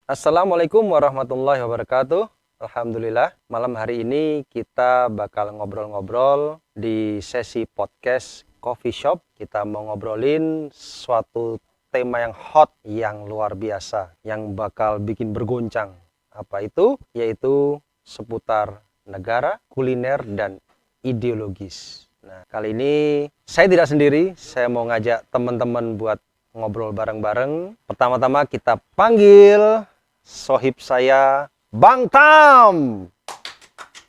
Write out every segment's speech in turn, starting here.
Assalamualaikum warahmatullahi wabarakatuh. Alhamdulillah, malam hari ini kita bakal ngobrol-ngobrol di sesi podcast Coffee Shop. Kita mau ngobrolin suatu tema yang hot, yang luar biasa, yang bakal bikin bergoncang. Apa itu? Yaitu seputar negara, kuliner, dan ideologis. Nah, kali ini saya tidak sendiri, saya mau ngajak teman-teman buat ngobrol bareng-bareng. Pertama-tama kita panggil sohib saya, Bang Tam.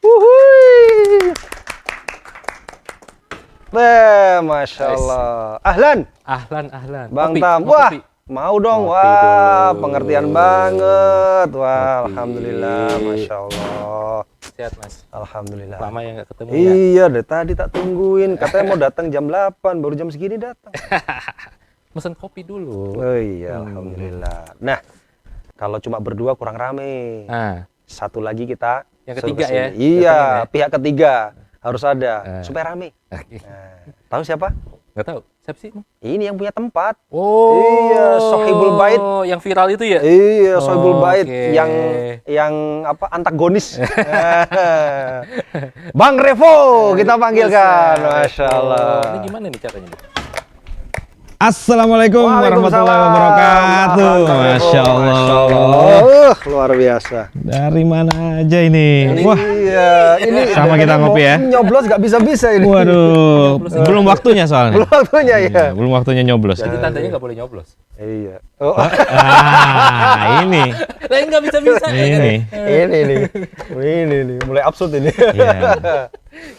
Wuhui. Masya Allah. Ahlan, Ahlan. Bang Kopi, Tam. mau Wah, kopi? mau dong. Kopi Wah, dulu. pengertian banget. Wah, Kopi. alhamdulillah, Masya Allah. Sehat mas. Alhamdulillah. Lama ya nggak ketemu ya. Iya, dari tadi tak tungguin. Katanya mau datang jam 8, baru jam segini datang. Mesen kopi dulu. Oh iya, alhamdulillah. Nah, kalau cuma berdua kurang rame. Nah, Satu lagi kita yang suruh ketiga kesini. ya? Iya, Datangin ya? pihak ketiga harus ada supaya rame. oke. Nah, tahu siapa? Nggak tahu. Siapa sih? Ini yang punya tempat. Oh. Iya, Sohibul Bait. Yang viral itu ya? Iya, Sohibul Bait Oke. yang apa antagonis. Bang Revo kita panggilkan. Masya Allah. Ini gimana nih caranya nih? Assalamualaikum warahmatullahi wabarakatuh. Masya Allah. Luar biasa. Dari mana aja ini? Wah, Iya, ini sama kita ngopi ya. Nyoblos nggak bisa-bisa ini. waduh, belum waktunya soalnya. Belum waktunya ya. Iya, belum waktunya nyoblos. Jadi tandanya nggak boleh nyoblos. Iya. Oh, Ini, Lain nggak bisa-bisa. ini. ini nih. Ini nih, mulai absurd ini. Iya.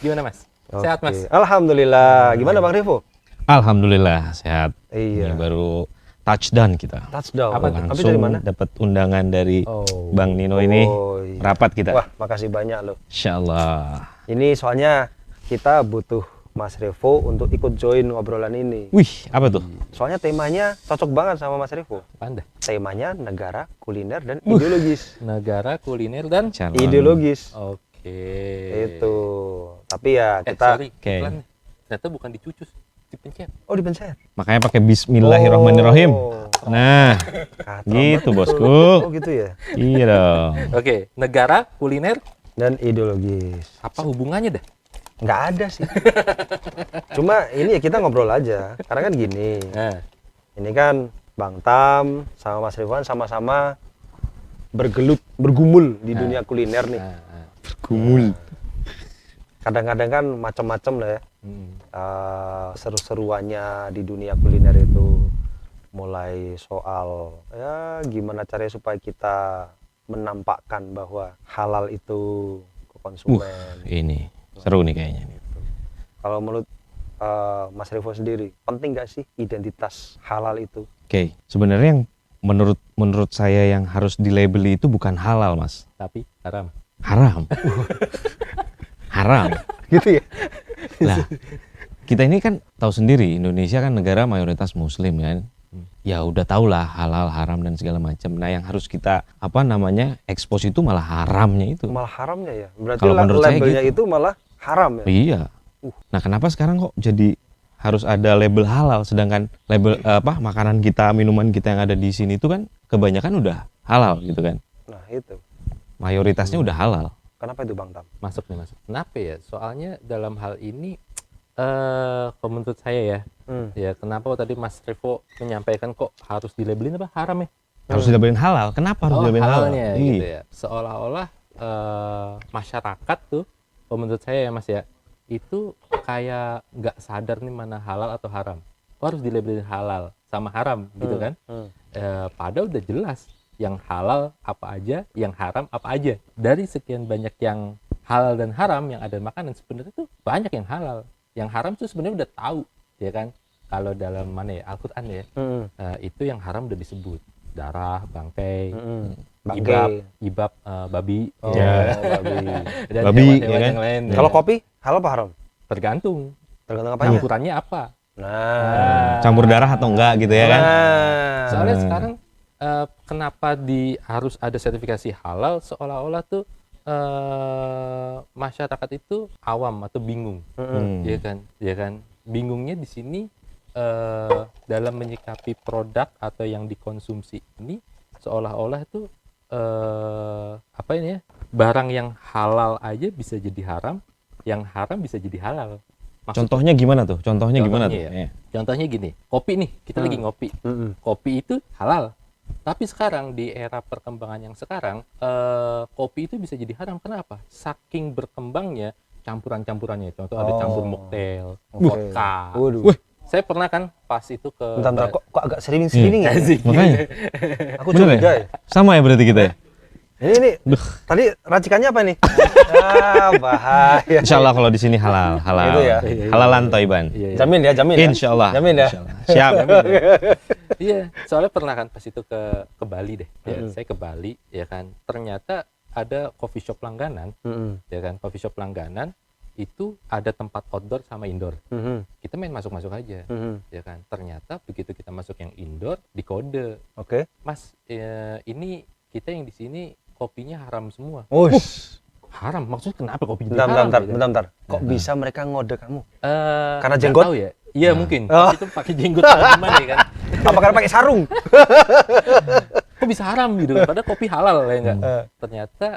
Gimana mas? Sehat Oke. mas? Alhamdulillah. Gimana Bang Revo? Alhamdulillah sehat. Iya. Ini baru touchdown kita. Touchdown. Apa tuh? Habis dari Langsung mana? dapat undangan dari Oh. Bang Nino ini. Oh, iya. Rapat kita. Wah, makasih banyak loh. Insya Allah. Ini soalnya kita butuh Mas Revo untuk ikut join ngobrolan ini. Wih, apa tuh? Soalnya temanya cocok banget sama Mas Revo. Panda. Temanya negara, kuliner, dan ideologis. Negara, kuliner dan. Calon. Ideologis. Oke. Itu. Tapi ya kita Sorry. Oke. Iklan. Ternyata bukan dicucus, dipencet. Oh, dipencet. Makanya pakai Bismillahirrahmanirrahim. Oh, Nah, kacau. gitu bosku. Oh, gitu ya. Iya dong. Oke, negara, kuliner, Dan ideologis. apa hubungannya dah? Nggak ada sih. Cuma ini ya kita ngobrol aja. Karena kan gini. Nah, Ini kan Bang Tam sama Mas Rifwan sama-sama bergumul di dunia kuliner nih. Kumul. Kadang-kadang kan macam-macam lah ya. hmm. Seru-seruannya di dunia kuliner itu. Mulai soal ya gimana caranya supaya kita menampakkan bahwa halal itu ke konsumen. Ini seru nih kayaknya. Kalau menurut Mas Revo sendiri, penting nggak sih identitas halal itu? Oke, sebenarnya yang menurut saya yang harus dilabeli itu bukan halal, Mas. Tapi haram. Haram. Haram. Gitu ya? Lah, kita ini kan tahu sendiri Indonesia kan negara mayoritas muslim kan. Ya udah tau lah halal, haram dan segala macam. Nah, yang harus kita expose itu malah haramnya itu. Malah haramnya ya? Berarti Kalau menurut saya labelnya gitu. itu malah haram ya? Iya. Nah, kenapa sekarang kok jadi harus ada label halal sedangkan label makanan kita, minuman kita yang ada di sini itu kan kebanyakan udah halal gitu kan. Nah itu. Mayoritasnya udah halal. Kenapa itu Bang Tam? Masuk nih, masuk. Kenapa ya? Soalnya dalam hal ini, kalau menurut saya ya, ya kenapa tadi Mas Revo menyampaikan kok harus dilabelin apa haram ya? Harus dilabelin halal. Kenapa harus dilabelin halal? halalnya gitu Iya. ya. Seolah-olah masyarakat tuh, kalau menurut saya ya Mas ya, itu kayak nggak sadar nih mana halal atau haram. Oh, harus dilabelin halal sama haram gitu kan? Padahal udah jelas yang halal apa aja, yang haram apa aja. Dari sekian banyak yang halal dan haram yang ada makanan sebenarnya tuh banyak yang halal. Yang haram tuh sebenarnya udah tahu, ya kan? Kalau dalam mana ya Al-Qur'an ya, itu yang haram udah disebut darah, bangkai, ibab, babi, Oh, ya. babi. Dan Babi, hewan-hewan ya kan? yang lain. Kalau kopi halal apa haram? Tergantung Tergantung apanya? ukurannya apa. Nah. Campur darah atau enggak gitu ya kan? Nah. Soalnya sekarang kenapa harus ada sertifikasi halal seolah-olah tuh masyarakat itu awam atau bingung, ya kan? Bingungnya di sini dalam menyikapi produk atau yang dikonsumsi ini seolah-olah itu apa ini ya? Barang yang halal aja bisa jadi haram, yang haram bisa jadi halal. Contohnya gimana tuh? Contohnya gimana tuh? ya. Iya. Contohnya gini, kopi nih, kita lagi ngopi. Kopi itu halal. Tapi sekarang di era perkembangan yang sekarang, kopi itu bisa jadi haram. Kenapa? Saking berkembangnya campuran-campurannya. Contoh ada campur mocktail, vodka. Waduh. Saya pernah kan pas itu ke Bentar, kok agak sering-sering ya? Makanya Aku bener curiga ya. sama ya berarti kita ya. Ini tadi racikannya apa nih? Bahaya. Insya Allah kalau di sini halal, halal. Gitu ya? Halalan Toiban. Iya, iya. Jamin ya, jamin ya. Insya Allah. Jamin ya. Insya Allah. Siap. Iya, soalnya pernah kan pas itu ke Bali deh. Ya, saya ke Bali, ya kan. Ternyata ada coffee shop langganan, ya kan. Coffee shop langganan itu ada tempat outdoor sama indoor. Kita main masuk-masuk aja, ya kan. Ternyata begitu kita masuk yang indoor, dikode. Oke. Mas, ini kita yang di sini kopinya haram semua. Haram? Maksudnya kenapa kopi jadi haram? Bentar. Kok bisa mereka ngode kamu? Karena Nggak jenggot? tahu ya? Iya mungkin. Pas itu pakai jenggot gimana ya kan? Apa karena pakai sarung? Kok bisa haram gitu? Padahal kopi halal ya enggak? Ternyata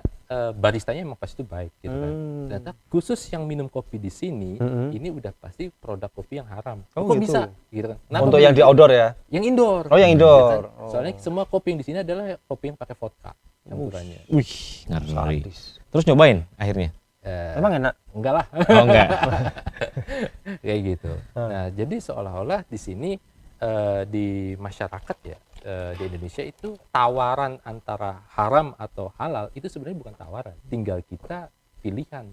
baristanya emang pas itu baik gitu kan. Ternyata khusus yang minum kopi di sini ini udah pasti produk kopi yang haram. Oh, kok gitu. bisa gitu kan? Kenapa Untuk yang di begitu? outdoor ya? Yang indoor. Oh, yang indoor. Ya kan? Soalnya semua kopi yang di sini adalah kopi yang pakai vodka campurannya. Wih, ngeri. Sadis. Terus nyobain akhirnya? Emang enak? Enggak lah. Oh enggak. Kayak gitu. Nah, jadi seolah-olah di sini di masyarakat ya, di Indonesia itu tawaran antara haram atau halal itu sebenarnya bukan tawaran, tinggal kita pilihan.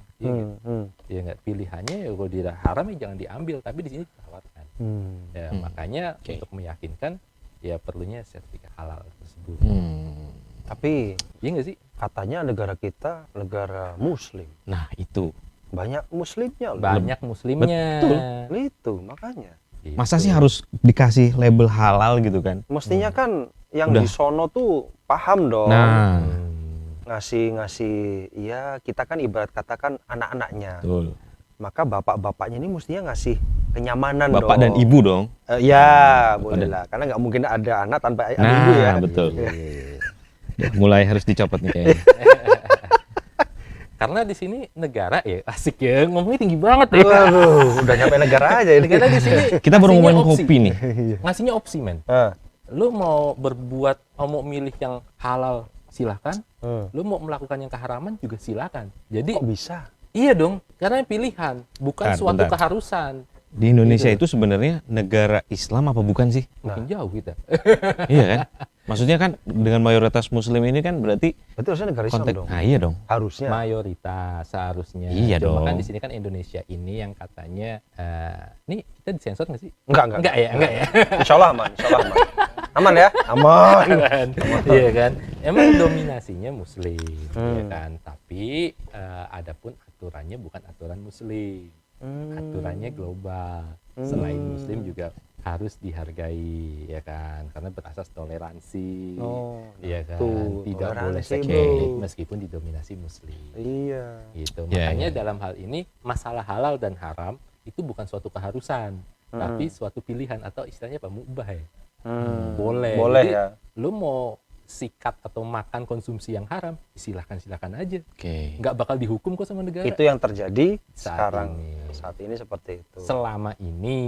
Ya nggak, pilihannya ya kalau tidak haram ya jangan diambil, tapi di sini ditawarkan. Ya makanya untuk meyakinkan ya perlunya sertifikat halal tersebut. Tapi Iya nggak sih? katanya negara kita negara muslim. Nah itu. Banyak muslimnya loh. Banyak muslimnya. Itu makanya. Gitu. Masa sih harus dikasih label halal gitu kan? Mestinya kan yang Udah. di sono tuh paham dong. Nah, Ngasih ya kita kan ibarat katakan anak-anaknya. betul. Maka bapak-bapaknya ini mestinya ngasih kenyamanan Bapak dong. dan ibu dong. Ya boleh lah, karena nggak mungkin ada anak tanpa ada ibu ya. Betul. Mulai harus dicopot nih kayaknya. Karena di sini negara ya asik ya, ngomongnya tinggi banget ya. Waduh, udah nyampe negara aja ini. Karena di sini Kita baru ngasihnya ngomongin opsi. kopi nih. Ngasihnya opsi, men. Ah, Lu mau berbuat, mau milih yang halal, silahkan. ah. Lu mau melakukan yang keharaman juga silakan. Jadi Kok bisa? iya dong, karena pilihan, bukan Bentar, suatu bentar. keharusan. Di Indonesia itu sebenarnya negara Islam apa bukan sih? Makin jauh kita. Iya kan? Maksudnya kan dengan mayoritas muslim ini kan berarti Berarti harusnya negara Islam konteks. dong. Nah, iya dong. Harusnya. Mayoritas seharusnya. Iya Cuma dong. kan di sini kan Indonesia ini yang katanya, nih kita disensor nggak sih? Enggak. Enggak ya. Insya Allah aman, Aman ya? Aman. Kan? Iya kan, emang dominasinya muslim, ya kan, tapi adapun aturannya bukan aturan muslim, aturannya global. Selain muslim juga harus dihargai, ya kan, karena berasas toleransi, ya kan, tuh, tidak boleh toleransi, seks bro. hate meskipun didominasi muslim, Iya. gitu. Ya, Makanya ya. dalam hal ini masalah halal dan haram itu bukan suatu keharusan, tapi suatu pilihan atau istilahnya apa, mubah ya. Boleh. Boleh Jadi, ya. lu mau sikat atau makan konsumsi yang haram, silahkan aja. Oke. Nggak bakal dihukum kok sama negara. Itu yang terjadi Saat sekarang. ini. Saat ini seperti itu. Selama ini.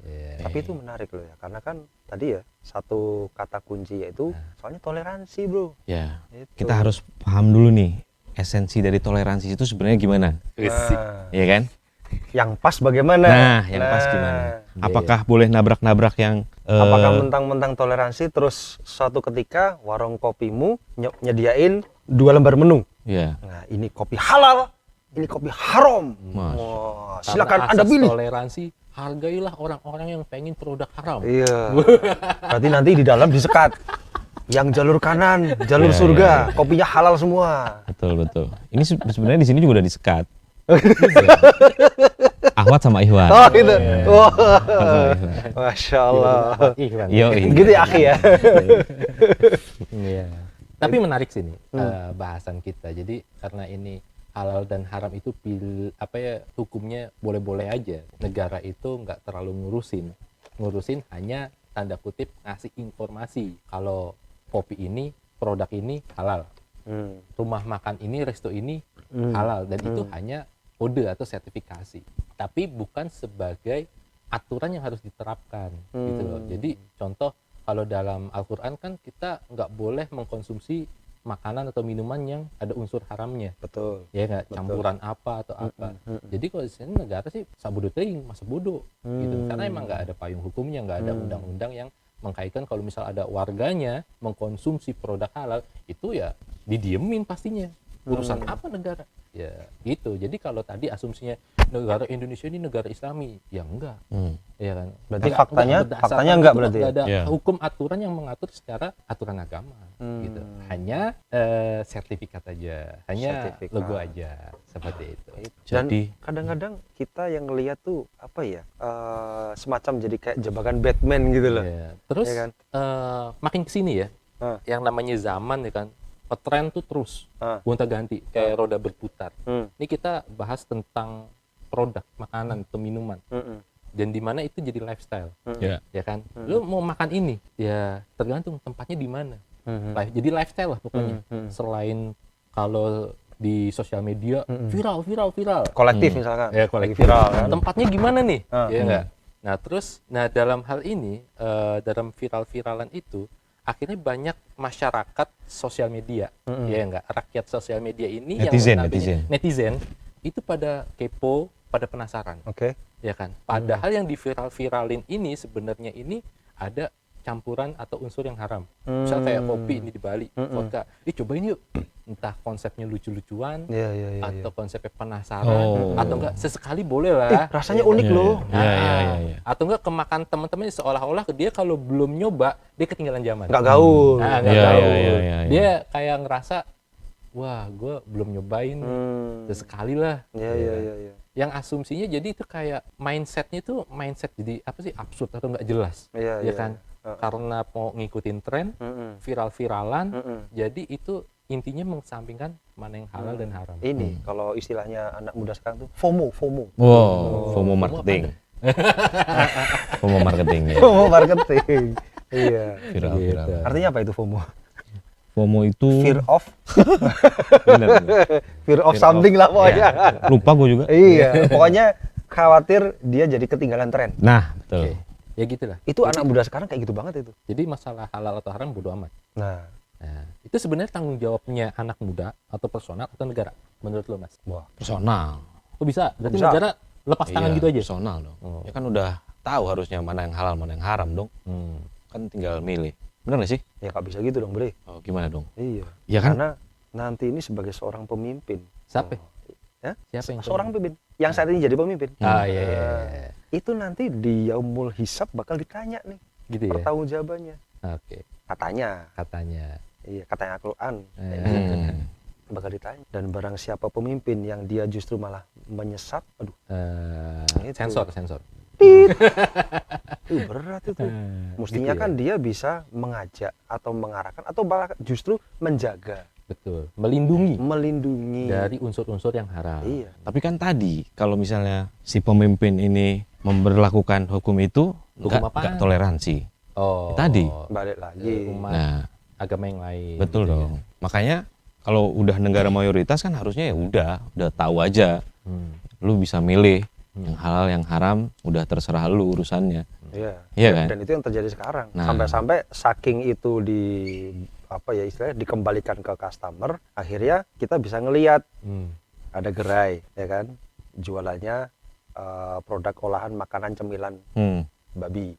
Ya. Tapi itu menarik loh ya, karena kan tadi ya satu kata kunci yaitu soalnya toleransi, bro. Ya. Itu. Kita harus paham dulu nih esensi dari toleransi itu sebenarnya gimana? Nah, Iya kan? yang pas bagaimana? Nah, yang pas gimana? Apakah boleh nabrak-nabrak yang Apakah mentang-mentang toleransi terus suatu ketika warung kopimu nyediain 2 lembar menu? ya. Nah, ini kopi halal, ini kopi haram. Mas. Wah, Karena silakan asas Anda pilih. toleransi, hargailah orang-orang yang pengen produk haram. Iya. Berarti nanti di dalam disekat. Yang jalur kanan, jalur Iya, surga, iya, iya. kopinya halal semua. Betul. Ini sebenarnya di sini juga udah disekat. Ahwat sama Ihwan. Oh, gitu. Wah. Sama Ihwan. Masya Allah. Iklan. Yo, Gitu ya, Akhi ya. Iya. Tapi menarik sih nih bahasan kita. Jadi karena ini halal dan haram itu hukumnya boleh-boleh aja. Negara itu nggak terlalu ngurusin hanya tanda kutip ngasih informasi kalau kopi ini produk ini halal, rumah makan ini, resto ini halal, dan itu hanya kode atau sertifikasi, tapi bukan sebagai aturan yang harus diterapkan gitu loh. Jadi contoh kalau dalam Al-Quran kan kita nggak boleh mengkonsumsi makanan atau minuman yang ada unsur haramnya, Betul. ya nggak, campuran apa atau apa. Jadi kalau di sini negara sih sabodo teuing, masa bodoh gitu, karena emang nggak ada payung hukumnya, nggak ada undang-undang yang mengkaitkan kalau misal ada warganya mengkonsumsi produk halal, itu ya didiemin pastinya. Urusan apa negara? Ya gitu. Jadi kalau tadi asumsinya negara Indonesia ini negara Islami, ya enggak. Ya kan? Berarti Enggak, faktanya berdasarkan enggak itu berarti ya? enggak ada Iya. hukum aturan yang mengatur secara aturan agama gitu. Hanya sertifikat aja, hanya Sertifikat. logo aja, seperti itu. Dan Jadi- kadang-kadang kita yang ngeliat tuh apa ya, semacam jadi kayak jebakan Batman gitu loh. Ya. Terus Iya kan? makin kesini ya, Ah. yang namanya zaman ya kan, tren tuh terus Ah. gonta-ganti kayak roda berputar. Hmm. Ini kita bahas tentang produk makanan atau minuman, Mm-mm. dan di mana itu jadi lifestyle, Ya. ya kan? Lu mau makan ini, ya tergantung tempatnya di mana. Jadi lifestyle lah pokoknya. Selain kalau di sosial media viral. Kolektif misalkan. Ya, lagi viral kan. Tempatnya gimana nih? Ah. Ya enggak? Nah, terus dalam hal ini dalam viral-viralan itu akhirnya banyak masyarakat sosial media, ya enggak? Rakyat sosial media ini Netizen, yang notabene netizen itu pada kepo, pada penasaran, Oke. ya kan? Padahal yang diviral-viralin ini sebenarnya ini ada campuran atau unsur yang haram. Misal kayak kopi ini di Bali, vodka. Cobain yuk. Entah konsepnya lucu-lucuan, Iya, iya, iya. atau konsepnya penasaran, Oh. atau enggak sesekali boleh lah. Rasanya unik Iya, loh. iya. Iya. Atau enggak kemakan teman-teman seolah-olah dia kalau belum nyoba dia ketinggalan zaman. Nggak gaul. Nah, nggak Iya, tahu. iya, iya, iya. Dia kayak ngerasa, wah, gue belum nyobain, sesekali lah. Iya, iya, iya, iya. Yang asumsinya jadi itu kayak mindsetnya itu mindset jadi apa sih, absurd atau nggak jelas, Iya, ya iya. kan? Karena mau ngikutin tren, viral-viralan, jadi itu intinya mengesampingkan mana yang halal dan haram. Ini kalau istilahnya anak muda sekarang tuh FOMO. Wow, FOMO marketing. FOMO marketing ya. FOMO marketing. Iya. Viral. Gitu. Artinya apa itu FOMO? FOMO itu Fear of bener. fear of something lah pokoknya. Lupa gue juga. Iya, pokoknya khawatir dia jadi ketinggalan tren. Nah, betul. Oke, ya gitulah. Itu anak muda sekarang kayak gitu banget itu. Jadi masalah halal atau haram bodo amat. Nah, Nah, itu sebenarnya tanggung jawabnya anak muda atau personal atau negara menurut lo, Mas? wah, Personal. Oh bisa, berarti Bisa. negara lepas tangan Iya, gitu aja. Personal dong. Oh. Ya kan udah tahu harusnya mana yang halal, mana yang haram dong. Kan tinggal milih. Bener gak sih? ya nggak bisa gitu dong, Bre. Oh, gimana dong? Iya. Ya kan? Karena nanti ini sebagai seorang pemimpin. Siapa? Ya? Siapa yang Seorang pemimpin yang saat ini jadi pemimpin. Ah iya, iya, iya. Itu nanti di yaumul hisab bakal ditanya nih Gitu ya. pertanggungjawabannya. Oke, Katanya, katanya. iya katanya Al-Quran. Hmm. Bakal ditanya. Dan barang siapa pemimpin yang dia justru malah menyesat, aduh, Itu. Sensor. berat itu. Mestinya gitu ya. kan dia bisa mengajak atau mengarahkan atau malah justru menjaga, Betul, melindungi melindungi. dari unsur-unsur yang haram. Iya. Tapi kan tadi kalau misalnya si pemimpin ini memberlakukan hukum itu Hukum nggak apaan? toleransi. Oh, Tadi. Balik lagi. umat Nah, agama yang lain. betul gitu ya. dong. Makanya kalau udah negara mayoritas kan harusnya ya udah tahu aja. Hmm. Lu bisa milih yang halal yang haram, udah terserah lu urusannya. Iya. Iya Dan- kan? Dan itu yang terjadi sekarang. Nah. Sampai-sampai saking itu di apa ya istilahnya dikembalikan ke customer, akhirnya kita bisa ngelihat Hmm. ada gerai, ya kan, jualannya produk olahan makanan cemilan Hmm. babi,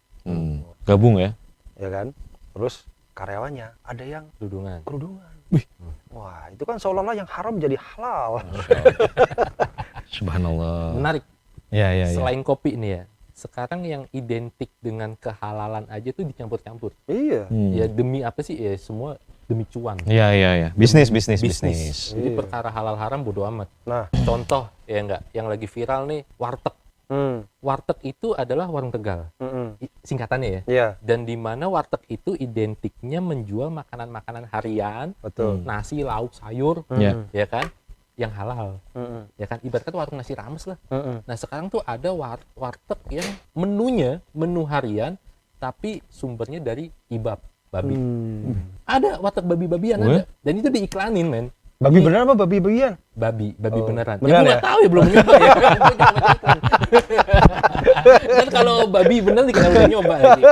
Gabung ya. ya kan. Terus karyawannya ada yang Dudungan. kerudungan. Wah, itu kan seolah-olah yang haram jadi halal. Subhanallah. Menarik. Ya, ya, ya. Selain kopi nih ya, sekarang yang identik dengan kehalalan aja tuh dicampur-campur. Iya. Ya demi apa sih? Ya semua demi cuan. Ya, ya, ya. Bisnis. Jadi Iya. perkara halal haram bodo amat. Nah, Contoh ya enggak, yang lagi viral nih warteg. Warteg itu adalah warung Tegal. Singkatannya ya. Iya, Dan di mana warteg itu identiknya menjual makanan-makanan harian, betul. nasi, lauk, sayur, Ya. ya kan? Yang halal. Mm-mm. Ya kan, ibaratnya tuh warung nasi rames lah. Mm-mm. Nah sekarang tuh ada warteg yang menunya menu harian tapi sumbernya dari IBAB, babi. Ada warteg babi-babian Weh? ada. Dan itu diiklanin, men. Babi beneran apa babi babian? Babi Oh, beneran. beneran Gue ya? nggak tahu ya, belum nyoba ya. Gua jangan baca iklan. Dan kalau babi bener nih kita udah nyoba lagi.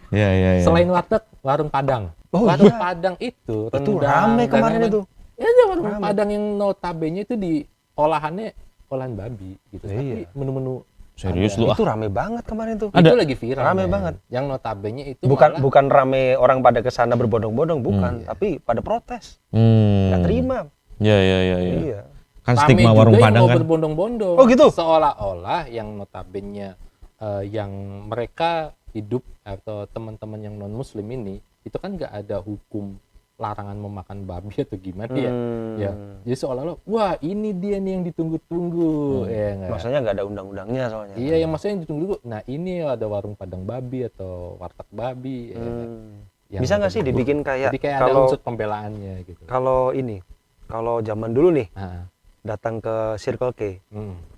Iya, iya, iya. Selain warteg, warung Padang. Oh, Warung iya. Padang itu Itu rendang rame dan kemarin lain-lain. itu. Ya ada warung Rame. Padang yang notabene itu di olahan babi gitu. Iya. Tapi menu-menu Serius ada. lu ah. Itu rame banget kemarin tuh. Itu lagi viral. Rame men. banget. Yang notabene itu Bukan malah- bukan rame orang pada kesana berbondong-bondong, bukan, tapi pada protes. Nggak terima. Iya, iya, iya, iya. Iya. Kan rame stigma juga warung yang Padang mau kan. berbondong-bondong. Oh, gitu? Seolah-olah yang notabene yang mereka hidup atau teman-teman yang non muslim ini itu kan nggak ada hukum larangan memakan babi atau gimana ya. Ya. Jadi seolah-olah wah ini dia nih yang ditunggu-tunggu. Ya nggak? Maksudnya nggak ada undang-undangnya soalnya. Iya, yang maksudnya yang ditunggu-tunggu. Nah, ini ada warung Padang babi atau warteg babi. ya nggak? Yang Bisa nggak sih ditunggu. dibikin kayak Jadi kayak ada kalau unsur pembelaannya gitu. kalau zaman dulu nih Nah, datang ke Circle K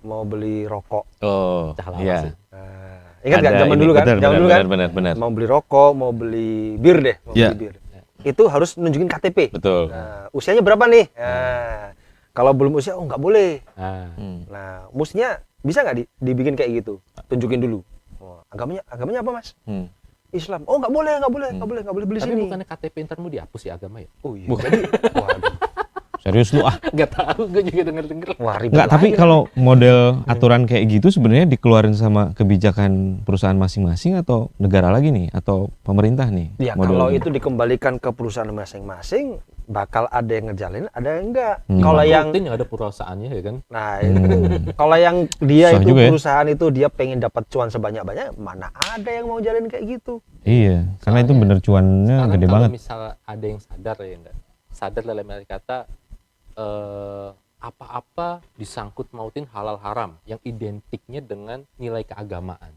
mau beli rokok. Oh, Dah lama iya. sih. Nah, ingat nggak Ada zaman ini, dulu kan? benar, Zaman benar, dulu kan? benar, benar. Mau beli rokok, mau beli bir deh, mau Iya. beli bir. Itu harus nunjukin KTP. Betul. Nah, usianya berapa nih? Nah, kalau belum usia, oh nggak boleh. Nah, Nah, mestinya bisa nggak dibikin kayak gitu? Tunjukin dulu. Oh, agamanya apa mas? Islam. Oh nggak boleh beli tapi sini. bukannya KTP ntar mau dihapus ya agama ya? Oh iya. Jadi, waduh, Serius lu ah. Nggak tahu, gue juga denger-denger. wah ribet. Enggak, tapi lagi. kalau model aturan kayak gitu sebenarnya dikeluarin sama kebijakan perusahaan masing-masing atau negara lagi nih atau pemerintah nih? Ya modelnya? kalau itu dikembalikan ke perusahaan masing-masing, bakal ada yang ngejalin, ada yang enggak. Hmm. Kalau yang rutin yang ada perusahaannya ya kan? nah itu, kalau yang dia Susah itu juga ya. perusahaan itu dia pengen dapat cuan sebanyak-banyak, mana ada yang mau jalin kayak gitu? Iya, karena itu bener cuannya Sekarang gede kalau banget. misal ada yang sadar ya enggak? Sadar dalam arti kata apa-apa disangkut mautin halal haram yang identiknya dengan nilai keagamaan.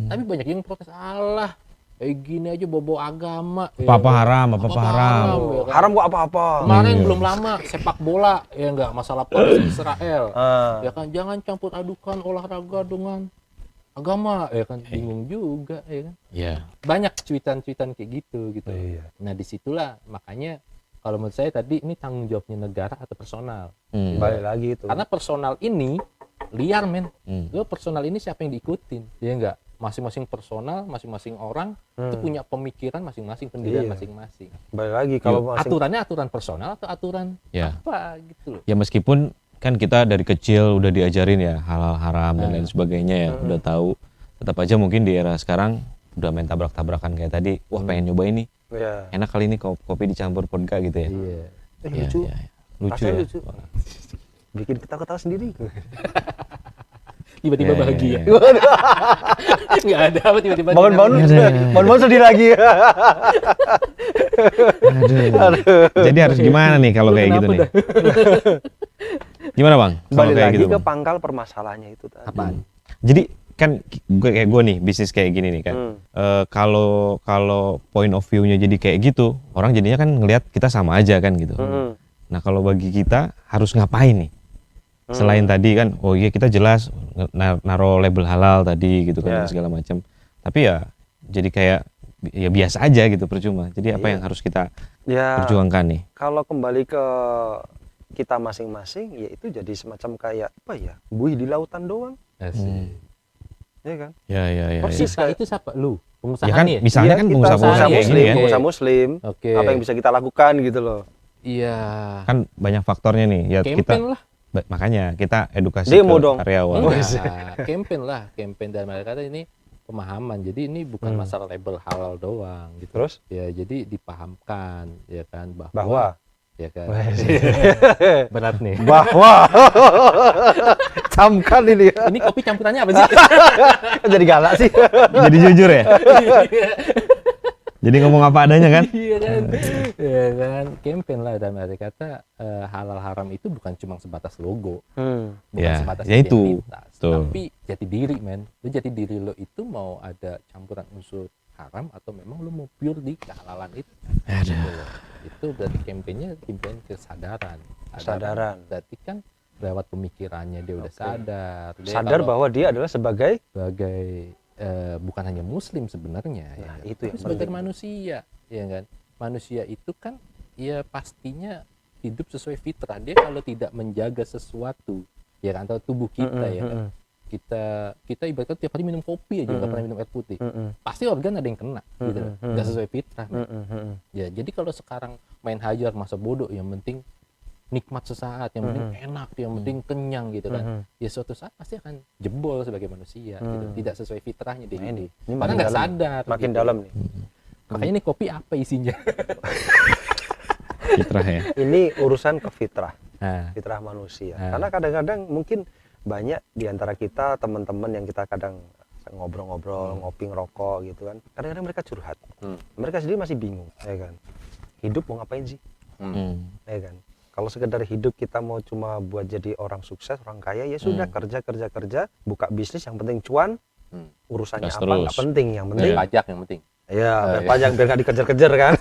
Tapi banyak yang protes, alah kayak gini aja bobo agama. Apa-apa ya, haram, apa-apa haram. ya kan? Haram kok apa-apa. Kemarin Iya. belum lama sepak bola ya enggak masalah Palestina Israel. Ah. Ya kan jangan campur adukan olahraga dengan agama ya kan bingung juga ya kan. Iya. Banyak cuitan-cuitan kayak gitu. Iya. Nah, disitulah makanya kalau menurut saya tadi ini tanggung jawabnya negara atau personal. Balik lagi itu. Karena personal ini liar, men. Hmm. Lo personal ini siapa yang diikutin? Ya enggak? Masing-masing personal, masing-masing orang itu punya pemikiran masing-masing, pendirian Iya. masing-masing. Balik lagi kalau Aturannya aturan personal atau aturan Ya. apa gitu loh. Ya meskipun kan kita dari kecil udah diajarin ya halal haram dan lain sebagainya ya, udah tahu. Tetap aja mungkin di era sekarang udah main tabrak-tabrakan kayak tadi. Wah, pengen nyoba ini. ya. Enak kali ini kopi dicampur vodka gitu ya. Iya. Iya, Lucu. iya, iya. Lucu Rasanya ya. lucu. Bikin ketawa-ketawa sendiri. Tiba-tiba Iya, bahagia. iya, Enggak ada apa tiba-tiba. Bangun-bangun, Iya, iya. bangun-bangun sedih lagi. Aduh. Jadi harus gimana nih kalau Lu kayak gitu kenapa nih? dah? Gimana Bang? Kalau Balik kayak lagi gitu, ke Bang? pangkal permasalahannya itu tadi. Apaan? Jadi kan kayak gue nih bisnis kayak gini nih kan. Kalau point of view-nya jadi kayak gitu, orang jadinya kan ngelihat kita sama aja kan gitu. Nah, kalau bagi kita harus ngapain nih? Selain tadi kan, oh iya kita jelas naro label halal tadi gitu kan Ya. segala macam. Tapi ya jadi kayak ya biasa aja gitu percuma. Jadi apa Iya. yang harus kita Ya, perjuangkan nih? kalau kembali ke kita masing-masing, ya itu jadi semacam kayak apa ya? Buih di lautan doang, Asik. ya kan? Ya ya ya. Persis. Kita itu siapa? Lu? Pengusaha Ya kan nih? misalnya Iya, kan kita pengusaha-pengusaha usaha kayak muslim, gini kan. pengusaha muslim, Oke. apa yang bisa kita lakukan gitu loh. Iya. Kan banyak faktornya nih. Ya kita Campaign lah. makanya kita edukasi Demo ke dong. karyawan. Enggak, campaign lah, campaign dan mereka kata ini pemahaman. Jadi ini bukan masalah label halal doang gitu. Terus? Ya, jadi dipahamkan ya kan Bahwa ya kan. Berat nih. bahwa camkan ini ya. Ini kopi campurannya apa sih? Jadi galak sih. Jadi jujur ya. Jadi ngomong apa adanya kan? Iya kan. Ya kan, campaign lah dan mereka kata halal haram itu bukan cuma sebatas logo, bukan Ya, sebatas ya itu. identitas, Betul. tapi jati diri, men. Lu jati diri lo itu mau ada campuran unsur haram atau memang lu mau pure di kehalalan itu. Aduh. Gitu loh. Itu berarti campaignnya campaign kesadaran. Kesadaran. Berarti kan lewat pemikirannya dia udah sadar. Dia Sadar kalau bahwa dia adalah sebagai sebagai bukan hanya muslim sebenarnya Nah, ya, itu yang tapi sebagai penting. manusia ya kan. Manusia itu kan ya pastinya hidup sesuai fitrah. Dia kalau tidak menjaga sesuatu ya kan, atau tubuh kita ya kan, kita ibaratkan tiap hari minum kopi aja nggak pernah minum air putih, pasti organ ada yang kena gitu loh. Nggak sesuai fitrah men. Ya jadi kalau sekarang main hajar masa bodoh, yang penting nikmat sesaat, yang penting enak, yang penting kenyang gitu kan, ya suatu saat pasti akan jebol sebagai manusia gitu. Tidak sesuai fitrahnya dia Nah, hidup, ini karena makin nggak dalam, sadar makin gitu. dalam nih. Makanya ini kopi apa isinya? Fitrah ya. Ini urusan ke fitrah Nah, fitrah manusia. Ah. Karena kadang-kadang mungkin banyak di antara kita teman-teman yang kita kadang ngobrol-ngobrol, ngopi, ngerokok gitu kan. Kadang-kadang mereka curhat. Mereka sendiri masih bingung, ya kan. Hidup mau ngapain sih? Ya kan. Kalau sekedar hidup kita mau cuma buat jadi orang sukses, orang kaya, ya sudah kerja, buka bisnis, yang penting cuan. Urusannya Gas apa terus. nggak penting, yang penting pajak yang penting. ya biar pajak, biar nggak dikejar-kejar kan.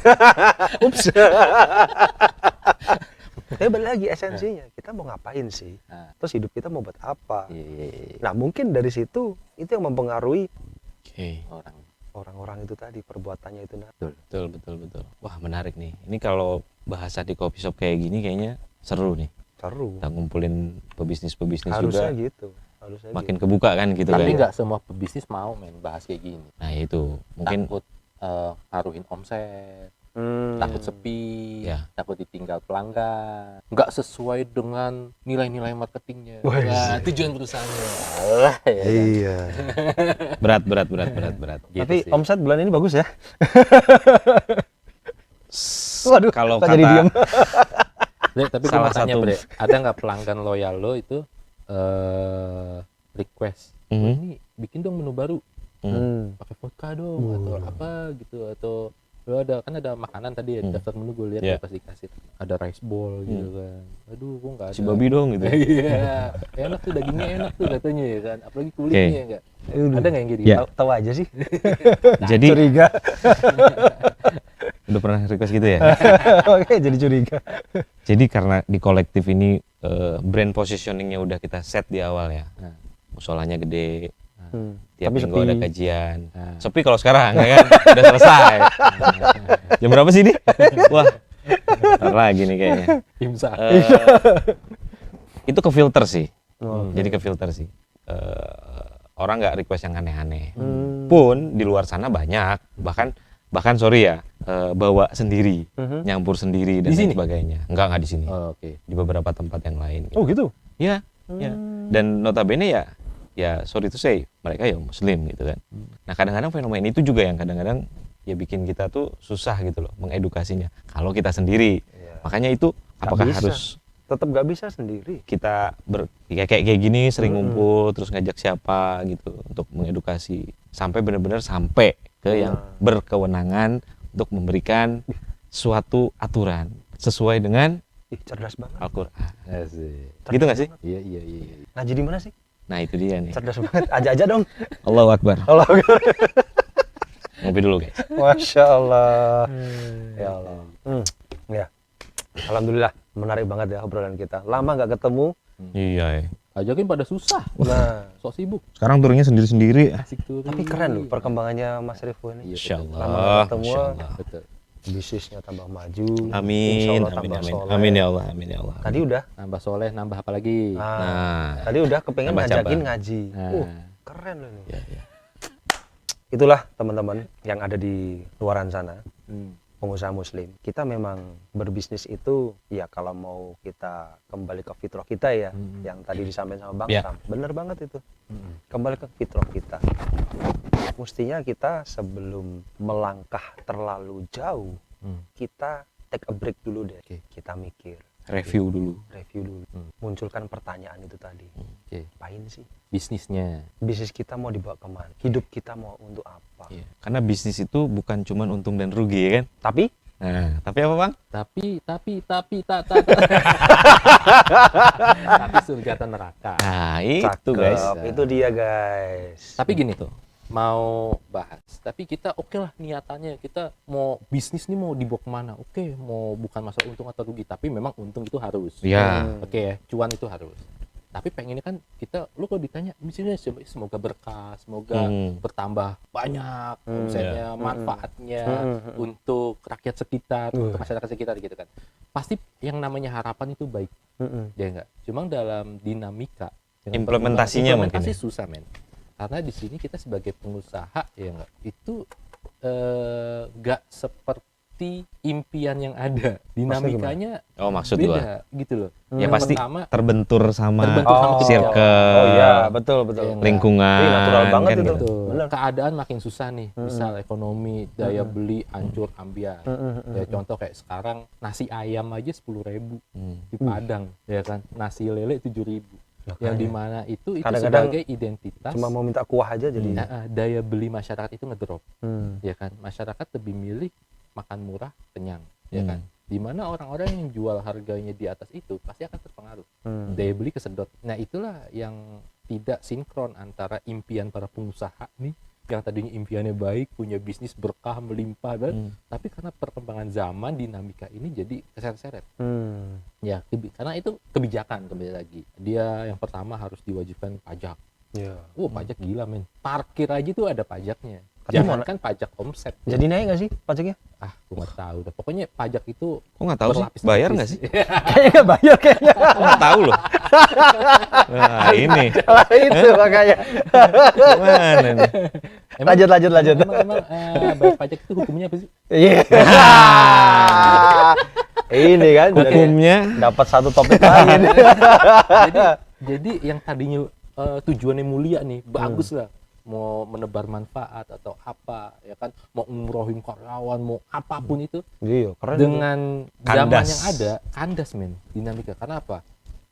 Ups. Tapi balik lagi esensinya, kita mau ngapain sih? Nah. Terus hidup kita mau buat apa? Iya, Nah mungkin dari situ itu yang mempengaruhi Oke. orang. orang-orang itu tadi, perbuatannya itu. Betul. Wah, menarik nih. Ini kalau bahasa di coffee shop kayak gini kayaknya seru nih. Seru. Kita ngumpulin pebisnis-pebisnis Harusnya juga. gitu. Harusnya Makin gitu. kebuka kan gitu Tapi kan. nggak semua pebisnis mau men bahas kayak gini. Nah, itu. Mungkin Takut ngaruhin omset, takut sepi, Ya. takut ditinggal pelanggan, nggak sesuai dengan nilai-nilai marketingnya, Wah, nah, tujuan perusahaannya. Alah, ya kan? Iya. berat. Gitu Tapi sih. omset bulan ini bagus ya. Waduh, Kalau kok jadi diem? Bre, tapi gue salah mau tanya satu- Bre, ada nggak pelanggan loyal lo itu request, "Oh, ini bikin dong menu baru, pakai vodka dong atau apa gitu, atau lo ada kan ada makanan tadi ya, daftar menu gue lihat Yeah. pas dikasih ada rice ball gitu kan, aduh gue nggak ada. Si babi dong gitu. Iya, enak tuh, dagingnya enak tuh katanya ya kan, apalagi kulitnya Oke. ya enggak. Ada nggak yang gitu? Ya. Tahu aja sih. Jadi Curiga. udah pernah request gitu ya. Oke, jadi curiga. Jadi karena di kolektif ini brand positioningnya udah kita set di awal ya. Nah. Musolanya gede, tiap Tapi minggu sepi. ada kajian. Nah. Sepi kalau sekarang ya kan, udah selesai. Jam berapa sih ini? Wah, ntar lagi nih kayaknya. Imsak. Itu ke filter sih. Oh, Jadi ke filter sih. Orang nggak request yang aneh-aneh. Pun di luar sana banyak, bahkan sorry ya, bawa sendiri, nyampur sendiri dan Di lain sini? sebagainya. Nggak di sini. Oh, oke. Di beberapa tempat yang lain. Oh gitu. Ya, ya. Dan notabene ya sorry to say, mereka ya muslim gitu kan. Nah, kadang-kadang fenomena itu juga yang kadang-kadang ya bikin kita tuh susah gitu loh mengedukasinya. Kalau kita sendiri. Iya. Makanya itu apakah bisa. harus Tetap gak bisa sendiri. kita kayak gini sering ngumpul terus ngajak siapa gitu untuk mengedukasi sampai benar-benar sampai ke yang berkewenangan untuk memberikan suatu aturan sesuai dengan Ih, cerdas banget. Al-Qur'an. Asik. Gitu nggak sih? Iya. Ngaji di mana sih? Nah, itu dia nih. Cerdas banget. Aja dong. Allahu Akbar. Allah. Ngopi dulu, guys. Masya Allah. Ya Allah. Ya. Alhamdulillah, menarik banget ya obrolan kita. Lama nggak ketemu. Iya, ya. Ajakin pada susah. Nah, Sok sibuk. Sekarang turunnya sendiri-sendiri. Asik tuh. tapi keren loh perkembangannya Mas Rifo ini. Iya, Insya betul. Lama Allah. nggak ketemu. Masya Allah. Betul. Bisnisnya tambah maju. Amin, Insya Allah amin, tambah amin. soleh. Amin ya Allah, amin ya Allah. Tadi udah. Nambah soleh, nambah apa lagi? Nah, Tadi udah kepengen Tambah ngajakin cabang. ngaji. Nah. Keren loh ini. ya, ya. Itulah teman-teman yang ada di luaran sana, Hmm. pengusaha muslim. Kita memang berbisnis itu ya kalau mau kita kembali ke fitrah kita ya, yang tadi disampaikan sama Bang Ya. Sam. Bener banget itu. Kembali ke fitrah kita. Mestinya kita sebelum melangkah terlalu jauh, kita take a break dulu deh. Oke. Kita mikir, Review dulu. review dulu. Munculkan pertanyaan itu tadi. Oke. Apain sih? Bisnisnya. Bisnis kita mau dibawa kemana? Hidup kita mau untuk apa? Iya. Karena bisnis itu bukan cuma untung dan rugi ya kan? Tapi Nah, tapi apa Bang? Tapi surga atau neraka. Nah, itu cakep. guys. Itu dia guys. Tapi gini tuh, mau bahas. Tapi kita oke lah niatannya, kita mau bisnis nih mau dibawa kemana? Oke, mau bukan masalah untung atau rugi, tapi memang untung itu harus. Iya. Oke ya, cuan itu harus. Tapi pengennya kan lu kalau ditanya bisnis semoga berkah, semoga bertambah banyak omsetnya, manfaatnya untuk rakyat sekitar, untuk masyarakat sekitar gitu kan. Pasti yang namanya harapan itu baik. Ya enggak. Cuma dalam dinamika Implementasinya mungkin implementasi ya? susah men. Karena di sini kita sebagai pengusaha ya enggak, itu enggak seperti impian yang ada, dinamikanya Oh, maksud beda gitu loh. Ya Yang pasti pertama, terbentur sama kebijakan. circle, Oh iya, betul betul. Iya, lingkungan. Natural banget kan itu. gitu. Betul. Benar. Keadaan makin susah nih, misal ekonomi, daya beli hancur ambiar. Ya contoh kayak sekarang nasi ayam aja 10.000 di Padang, ya kan. Nasi lele 7.000. Yang dimana itu Kadang-kadang sebagai identitas. Cuma mau minta kuah aja jadi. Daya beli masyarakat itu ngedrop, ya kan. Masyarakat lebih milih makan murah, kenyang, ya kan. Dimana orang-orang yang jual harganya di atas itu pasti akan terpengaruh, daya beli kesedot. Nah itulah yang tidak sinkron antara impian para pengusaha nih yang tadinya impiannya baik, punya bisnis berkah melimpah dan tapi karena perkembangan zaman dinamika ini jadi keseret-seret. Ya karena itu kebijakan kembali lagi, dia yang pertama harus diwajibkan pajak. Pajak gila men, parkir aja tuh ada pajaknya. Jangankan pajak omset. Jadi naik nggak sih pajaknya? Gue nggak tahu. Pokoknya pajak itu. Kok nggak tahu sih? Bayar nggak sih? Kayaknya nggak bayar kayaknya. Nggak tahu loh. Nah ini. Itu makanya. Gimana nih? Lanjut. Emang bayar pajak itu hukumnya apa sih? Iya. Ini kan Hukumnya dapat satu topik lain. jadi yang tadinya tujuannya mulia nih, bagus lah. Mau menebar manfaat atau apa, ya kan, mau umrohin karyawan, mau apapun itu, Iya, keren. dengan zaman Kandas. yang ada, kandas men, dinamika. Karena apa?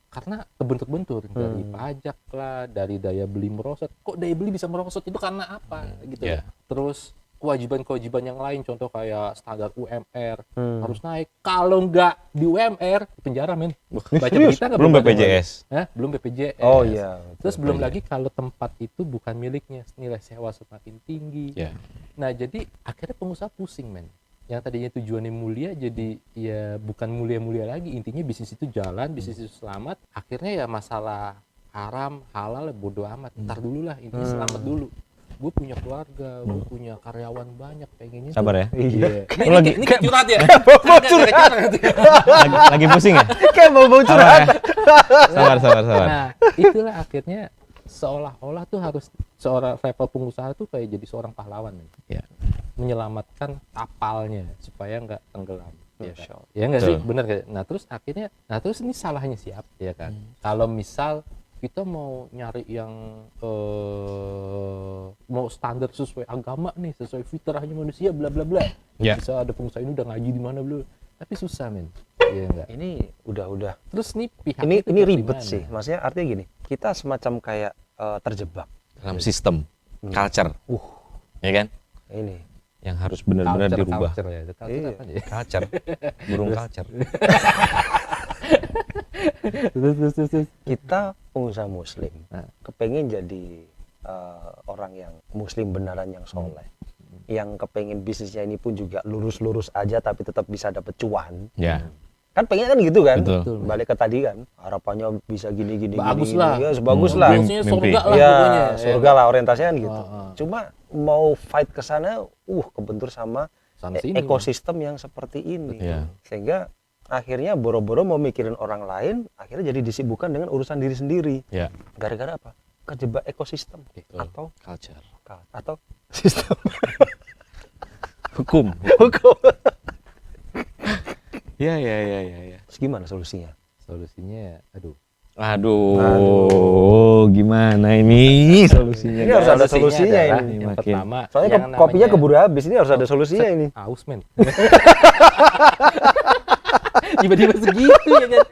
Karena kebentur-bentur dari pajak lah, dari daya beli merosot. Kok daya beli bisa merosot itu karena apa? Gitu. Yeah. Terus kewajiban-kewajiban yang lain, contoh kayak standar UMR harus naik. Kalau nggak di UMR, penjara men. Baca berita nggak? belum BPJS. Belum BPJS. Oh iya. Terus belum lagi kalau tempat itu bukan miliknya, nilai sewa semakin tinggi. Ya. Nah jadi akhirnya pengusaha pusing men. Yang tadinya tujuannya mulia jadi ya bukan mulia-mulia lagi. Intinya bisnis itu jalan, bisnis itu selamat. Akhirnya ya masalah haram, halal, bodo amat. Ntar dulu lah, intinya selamat dulu. Gue punya keluarga, gue punya karyawan banyak, pengennya Sabar ya. Iya. Lagi- Ini curhat ya? Lagi pusing ya? Kayak mau Sabar curhat. ya. Sabar. Nah, itulah akhirnya seolah-olah tuh harus seorang level pengusaha tuh kayak jadi seorang pahlawan men. Ya. Menyelamatkan kapalnya supaya nggak tenggelam. Ya, Masya kan? Allah. Ya nggak sih, Betul. bener kayak. Nah terus ini salahnya siapa ya kan? Kalau misal kita mau nyari yang mau standar sesuai agama nih, sesuai fitrahnya manusia, bla bla bla. Ya. Bisa ada pengusaha ini udah ngaji di mana bla, tapi susah men. Iya enggak. Ini udah. Terus nih pihak Ini ribet sih. Maksudnya artinya gini, kita semacam kayak terjebak. Dalam sistem, culture. Ya kan? Ini. Yang harus benar-benar dirubah. Culture ya. Culture Iya. apa ya? Culture. Burung culture. Terus. Kita pengusaha muslim Nah. kepengen jadi orang yang muslim beneran yang soleh, yang kepengen bisnisnya ini pun juga lurus-lurus aja tapi tetap bisa dapet cuan. Ya. Kan pengen kan gitu kan. Betul. Balik ke tadi kan, harapannya bisa gini Bagus gini, lah. ya sebagus lah. Maksudnya Mimpi. surga lah Ya pokoknya. surga lah orientasinya kan gitu. Ah. Cuma mau fight ke sana kebentur sama Sana sini. ekosistem yang seperti ini. Iya. Sehingga akhirnya boro-boro mau mikirin orang lain, akhirnya jadi disibukkan dengan urusan diri sendiri. Ya. Gara-gara apa? Kejebak ekosistem atau Culture. sistem Hukum. hukum. Ya. Terus gimana solusinya? Solusinya, Aduh, gimana ini solusinya? Ini harus ada solusinya adalah ini. yang Makin. pertama. Soalnya yang kopinya namanya- keburu habis, ini harus ada solusinya ini. Aus men. Tiba-tiba segitu ya kan.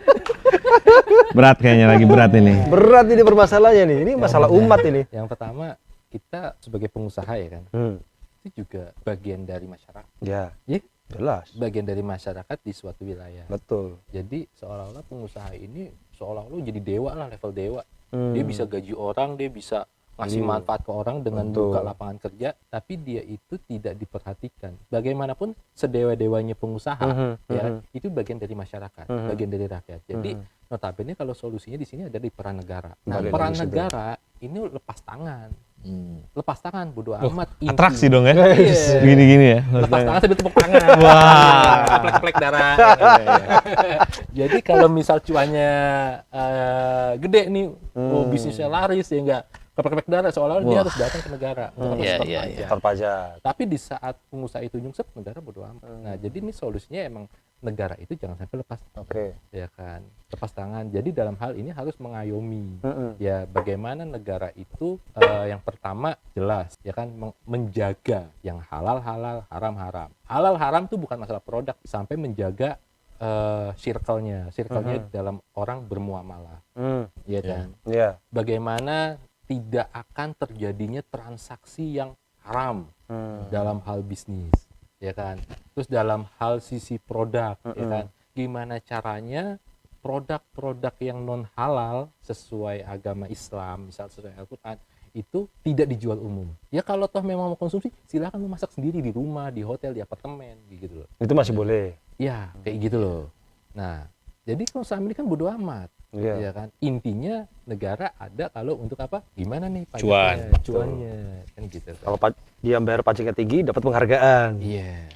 Berat kayaknya, lagi berat ini. Berat ini permasalahannya nih. Ini masalah umat ini. Yang pertama, kita sebagai pengusaha ya kan, itu juga bagian dari masyarakat. Ya, Ya, jelas. bagian dari masyarakat di suatu wilayah. Betul. Jadi seolah-olah pengusaha ini seolah-olah jadi dewa lah, level dewa. Hmm. Dia bisa gaji orang, dia bisa ngasih manfaat ke orang dengan Betul. buka lapangan kerja, tapi dia itu tidak diperhatikan. Bagaimanapun sedewa-dewanya pengusaha, ya itu bagian dari masyarakat, bagian dari rakyat. Jadi notabene kalau solusinya di sini ada di peran negara. Nah, Balik peran lagi situ. negara ini lepas tangan. Lepas tangan, bodo amat. Atraksi dong ya. Iya. Gini-gini ya. Lepas tangan sambil tepuk tangan. Wah. Plek-plek darah. Jadi kalau misal cuannya gede nih, bisnisnya laris ya enggak plek-plek darah, seolah-olah dia harus datang ke negara untuk Iya, stop iya, pajak. iya. Terpajak. Tapi di saat pengusaha itu nyungsep, negara bodo amat. Nah, jadi ini solusinya emang negara itu jangan sampai lepas, Oke. ya kan, lepas tangan. Jadi dalam hal ini harus mengayomi, ya bagaimana negara itu yang pertama jelas, ya kan, menjaga yang halal, haram. Halal haram itu bukan masalah produk, sampai menjaga circle-nya dalam orang bermuamalah, ya kan. Iya. Bagaimana tidak akan terjadinya transaksi yang haram dalam hal bisnis, ya kan. Terus dalam hal sisi produk, ya kan, gimana caranya produk-produk yang non halal sesuai agama Islam, misal sesuai Al-Quran, itu tidak dijual umum. Ya kalau toh memang mau konsumsi, silakan lu masak sendiri di rumah, di hotel, di apartemen, gitu loh. Itu masih boleh. Ya kayak gitu loh. Nah, jadi kalau selama ini kan bodo amat. Iya. Ya kan, intinya negara ada kalau untuk apa, gimana nih Cuan. cuannya kan gitu. Kalau dia bayar pajaknya tinggi, dapat penghargaan. Iya.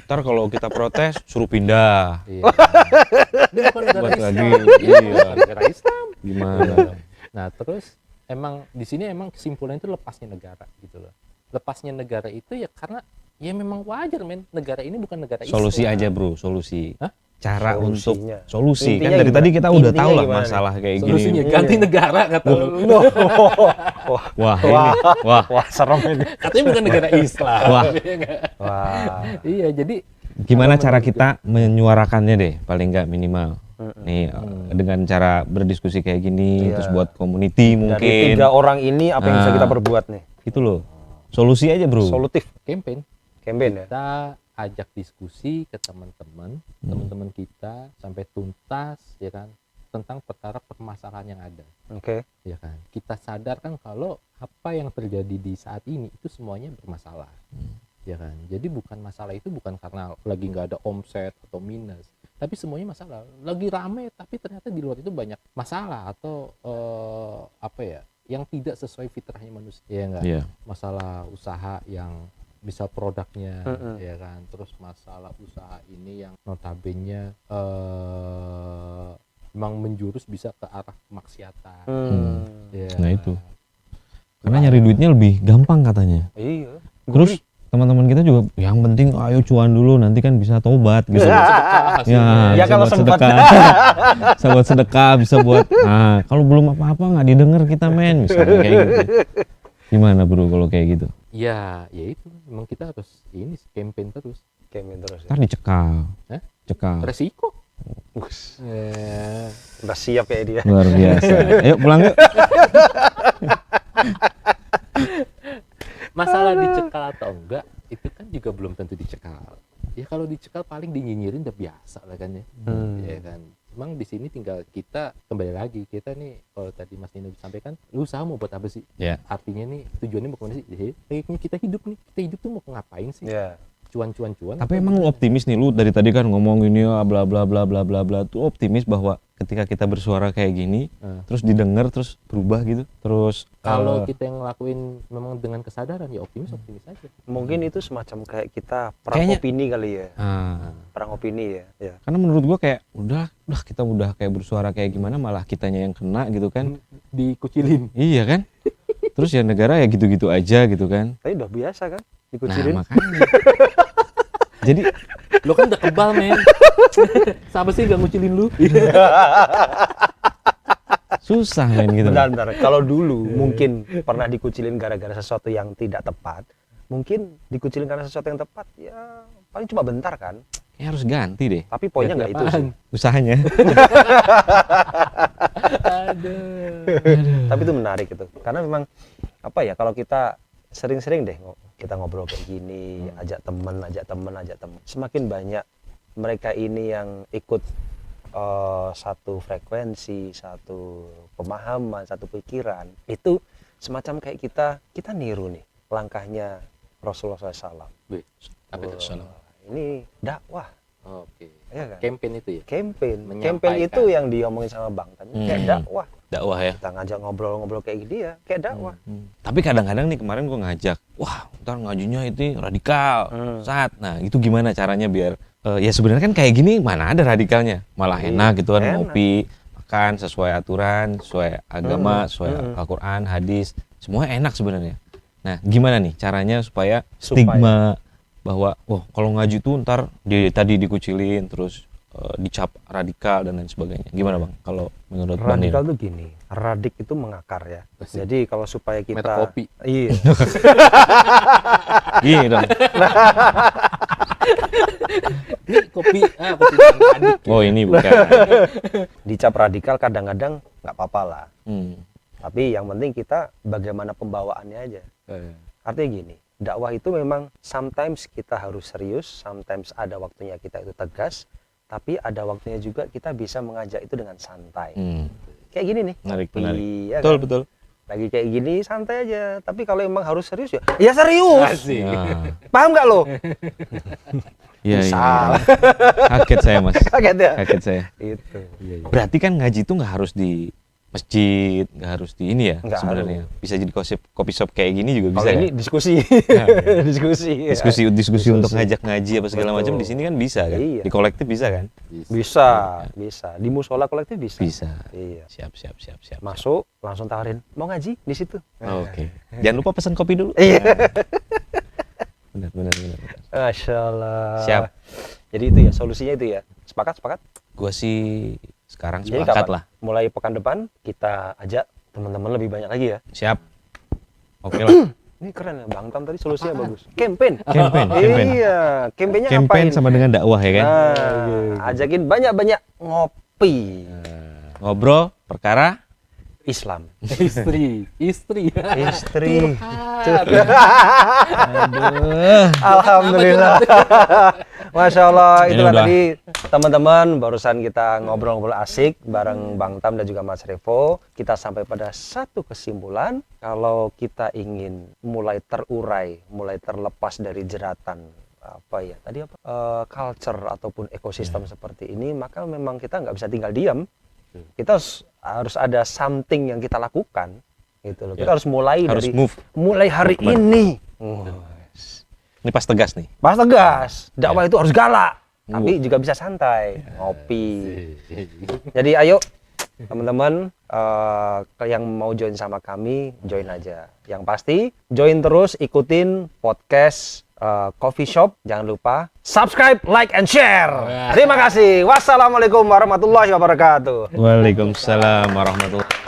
Ntar kalau kita protes suruh pindah. Iya. Ini bukan negara Buat Islam. lagi. Iya, Iya. negara Islam. Gimana? Nah, terus emang di sini emang kesimpulannya itu lepasnya negara gitu loh. Lepasnya negara itu ya karena ya memang wajar, men. Negara ini bukan negara Solusi Islam. aja, Bro, solusi. Hah? Cara Solusinya. untuk solusi. Intinya Kan dari gimana? tadi kita udah Intinya tahu lah gimana nih? masalah kayak Solusinya gini. ganti negara kata lu. Wah, ini. Wah. Wah, serem ini. Katanya bukan negara Islam. Wah. Iya nggak? Wah. Iya, jadi Gimana kalau cara menurut kita menyuarakannya deh, paling nggak minimal. Nih, dengan cara berdiskusi kayak gini, Iya. terus buat community Dari mungkin. 3 orang ini apa yang bisa kita perbuat nih? Itu loh. Solusi aja, Bro. Solutif. campaign Campaign ya. kita ajak diskusi ke teman-teman kita sampai tuntas, ya kan, tentang perkara permasalahan yang ada, Oke. ya kan. Kita sadarkan kalau apa yang terjadi di saat ini itu semuanya bermasalah, ya kan. Jadi bukan masalah itu bukan karena lagi nggak ada omset atau minus, tapi semuanya masalah. Lagi rame tapi ternyata di luar itu banyak masalah atau apa ya, yang tidak sesuai fitrahnya manusia, ya enggak. Iya. Masalah usaha yang misal produknya, ya kan, terus masalah usaha ini yang notabene memang menjurus bisa ke arah kemaksiatan. Ya. Nah itu. Karena nyari duitnya lebih gampang katanya. Iya. Terus teman-teman kita juga yang penting ayo cuan dulu nanti kan bisa tobat gitu. Sedekah hasilnya. Ya, bisa kalau buat sempat. sedekah. Bisa buat sedekah, bisa buat. Nah, kalau belum apa-apa nggak didengar kita men, misalnya kayak gitu. Gimana, Bro, kalau kayak gitu? Ya itu memang kita harus ini campaign terus. Campaign terus ya. Ntar dicekal. Hah? Cekal. Resiko. Us, Ya. udah siap kayak dia. Luar biasa. Ayo pulang yuk. Masalah dicekal atau enggak itu kan juga belum tentu dicekal. Ya kalau dicekal paling dinyinyirin udah biasa lah kan ya. Ya kan. Emang di sini tinggal kita kembali lagi, kita nih kalau tadi Mas Nino sampaikan, lu usaha mau buat apa sih? Ya. Artinya nih tujuannya mau kemana sih? Kayaknya kita hidup tuh mau ngapain sih? Ya. Cuan. Tapi emang lu optimis nih, lu dari tadi kan ngomong ini ya bla bla bla bla bla bla, tuh optimis bahwa ketika kita bersuara kayak gini, terus didengar, terus berubah gitu, terus Kalau kita yang ngelakuin memang dengan kesadaran ya optimis aja. Mungkin itu semacam kayak kita perang Kayaknya- opini kali ya. ah, Perang opini ya. Ya. karena menurut gua kayak udah kita udah kayak bersuara kayak gimana malah kitanya yang kena gitu kan. Dikucilin. Iya kan? Terus ya negara ya gitu-gitu aja gitu kan. Tapi udah biasa kan Nah, dikucilin. makanya. Jadi Lo kan udah kebal, men. Siapa sih gak ngucilin lu? susah men gitu. Bentar. Kalau dulu mungkin pernah dikucilin gara-gara sesuatu yang tidak tepat, mungkin dikucilin karena sesuatu yang tepat, ya paling cuma bentar kan. Kayak harus ganti deh Tapi poinnya nggak itu sih. Apaan? usahanya. Aduh. Tapi itu menarik itu. Karena memang apa ya, kalau kita sering-sering deh kita ngobrol kayak gini, ajak temen. Semakin banyak mereka ini yang ikut satu frekuensi, satu pemahaman, satu pikiran, itu semacam kayak kita niru nih langkahnya Rasulullah SAW. Wih, apa itu? Ini dakwah, Oke. ya kan? Campaign itu ya? Campaign Menyampaikan. itu yang diomongin sama Bang tadi, kayak dakwah. Dakwah ya. Kita ngajak ngobrol-ngobrol kayak gini ya, kayak dakwah. Tapi kadang-kadang nih kemarin gue ngajak, wah ntar ngajunya itu radikal, saat. Nah itu gimana caranya biar, ya sebenarnya kan kayak gini mana ada radikalnya, malah enak gitu kan, enak. ngopi, makan sesuai aturan, sesuai agama, sesuai Al-Quran, hadis, semua enak sebenarnya. Nah gimana nih caranya supaya stigma bahwa, wah kalau ngaji tuh ntar tadi dikucilin, terus dicap radikal dan lain sebagainya. Gimana Bang kalau menurut Bang Radikal Nino? tuh gini, radik itu mengakar ya. Pasti. Jadi kalau supaya kita Merek kopi. Iya. Gini dong. Ini kopi tadi. Oh ini bukan. Dicap radikal kadang-kadang nggak apa-apa lah. Hmm. Tapi yang penting kita bagaimana pembawaannya aja. Artinya gini, dakwah itu memang sometimes kita harus serius, sometimes ada waktunya kita itu tegas, tapi ada waktunya juga kita bisa mengajak itu dengan santai. Kayak gini nih. Menarik, kopi, menarik. ya Betul kan? betul. Lagi kayak gini santai aja. Tapi kalau emang harus serius ya serius. Asik. Nah, Paham nggak lo? iya, Bisa. iya. Kaget saya Mas. Kaget ya? Kaget saya. Itu. Berarti kan ngaji itu nggak harus di masjid, nggak harus di ini ya Nggak sebenarnya. Bisa jadi kopi shop kayak gini juga bisa Kalau ya. ini diskusi. diskusi. ya. Diskusi untuk ngajak ngaji apa segala Betul. macam di sini kan bisa kan. Iya. Di kolektif bisa kan? Bisa. Di musola kolektif bisa. Bisa. Iya. Siap. Masuk langsung tawarin mau ngaji di situ. Oke. Jangan lupa pesan kopi dulu. Iya. Benar. Masya Allah. Siap. Jadi itu ya solusinya itu ya. Sepakat? Gua sih sekarang Jadi sepakat kapan? lah. Mulai pekan depan kita ajak teman-teman lebih banyak lagi ya. Siap. Oke lah. Ini keren ya, Bang Tam tadi solusinya bagus. Campaign. Campaign. Iya, campaignnya Campaign ngapain? sama dengan dakwah ya kan. Nah, ajakin banyak-banyak ngopi. Ngobrol perkara Islam. Istri. Istri. aduh. Alhamdulillah. Masya Allah, Ini itulah udah. tadi teman-teman barusan kita ngobrol-ngobrol asik bareng Bang Tam dan juga Mas Revo. Kita sampai pada satu kesimpulan, kalau kita ingin mulai terurai, mulai terlepas dari jeratan culture ataupun ekosistem seperti ini, maka memang kita nggak bisa tinggal diam. Kita harus ada something yang kita lakukan, gitu loh. Kita harus mulai Harus dari move. mulai hari ini. Ini pas tegas nih. Pas tegas, dakwah itu harus galak, tapi juga bisa santai, ngopi. Jadi ayo teman-teman yang mau join sama kami, join aja. Yang pasti join terus, ikutin podcast Coffee Shop. Jangan lupa subscribe, like, and share. Terima kasih. Wassalamualaikum warahmatullahi wabarakatuh. Waalaikumsalam warahmatullahi